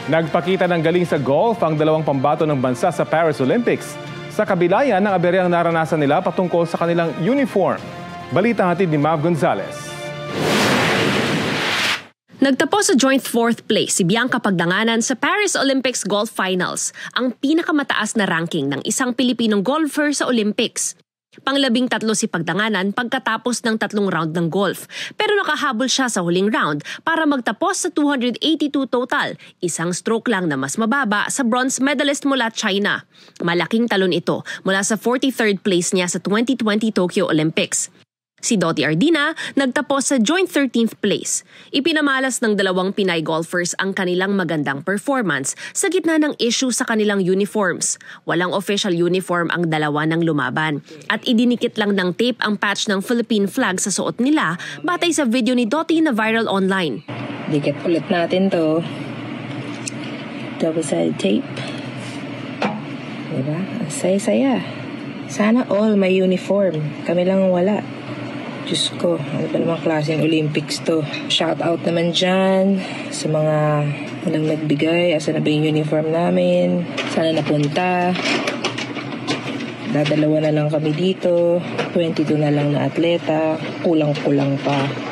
Nagpakita ng galing sa golf ang dalawang pambato ng bansa sa Paris Olympics. Sa kabila yan ng aberyang naranasan nila patungkol sa kanilang uniform. Balita hatid ni Mav Gonzalez. Nagtapos sa joint 4th place si Bianca Pagdanganan sa Paris Olympics Golf Finals, ang pinakamataas na ranking ng isang Pilipinong golfer sa Olympics. Pang-13 si Pagdanganan pagkatapos ng 3 round ng golf, pero nakahabol siya sa huling round para magtapos sa 282 total, isang stroke lang na mas mababa sa bronze medalist mula China. Malaking talon ito mula sa 43rd place niya sa 2020 Tokyo Olympics. Si Dottie Ardina nagtapos sa joint 13th place. Ipinamalas ng dalawang Pinay golfers ang kanilang magandang performance sa gitna ng issue sa kanilang uniforms. Walang official uniform ang dalawa ng lumaban at idinikit lang ng tape ang patch ng Philippine flag sa suot nila batay sa video ni Dottie na viral online. Dikit ulit natin to. Double-sided tape. Diba? Ang saya-saya. Sana all may uniform. Kami lang wala. Diyos ko, ano ba namang klaseng Olympics to? Shout out naman dyan sa mga walang nagbigay. Asa na ba yung uniform namin? Sana napunta. Dadalawa na lang kami dito. 22 na lang na atleta. Kulang-kulang pa.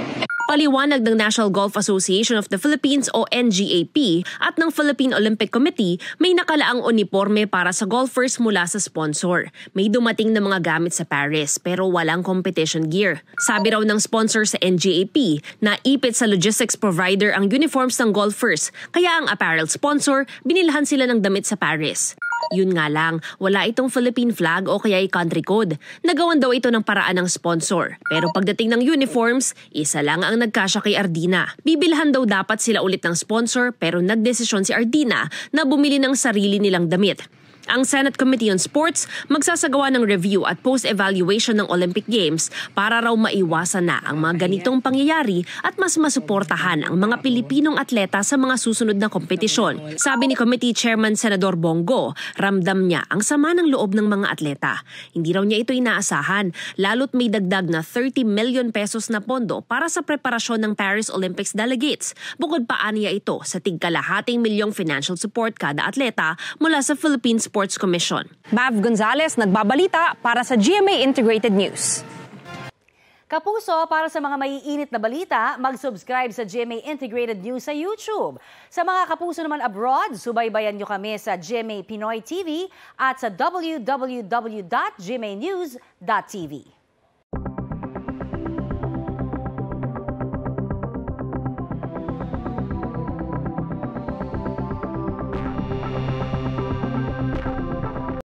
Paliwanag ng National Golf Association of the Philippines o NGAP at ng Philippine Olympic Committee, may nakalaang uniforme para sa golfers mula sa sponsor. May dumating na mga gamit sa Paris pero walang competition gear. Sabi raw ng sponsor sa NGAP na ipit sa logistics provider ang uniforms ng golfers, kaya ang apparel sponsor binilhan sila ng damit sa Paris. Yun nga lang, wala itong Philippine flag o kaya country code. Nagawan daw ito ng paraan ng sponsor. Pero pagdating ng uniforms, isa lang ang nagkasya kay Ardina. Bibilhan daw dapat sila ulit ng sponsor pero nagdesisyon si Ardina na bumili ng sarili nilang damit. Ang Senate Committee on Sports magsasagawa ng review at post-evaluation ng Olympic Games para raw maiwasan na ang mga ganitong pangyayari at mas masuportahan ang mga Pilipinong atleta sa mga susunod na kompetisyon. Sabi ni Committee Chairman Senador Bongo, ramdam niya ang sama ng loob ng mga atleta. Hindi raw niya ito inaasahan, lalo't may dagdag na 30 million pesos na pondo para sa preparasyon ng Paris Olympics delegates. Bukod pa aniya ito sa tig-kalahating milyong financial support kada atleta mula sa Philippine Sports Commission. Mav Gonzalez nagbabalita para sa GMA Integrated News. Kapuso, para sa mga maiinit na balita, mag-subscribe sa GMA Integrated News sa YouTube. Sa mga kapuso naman abroad, subaybayan nyo kami sa GMA Pinoy TV at sa www.gmanews.tv.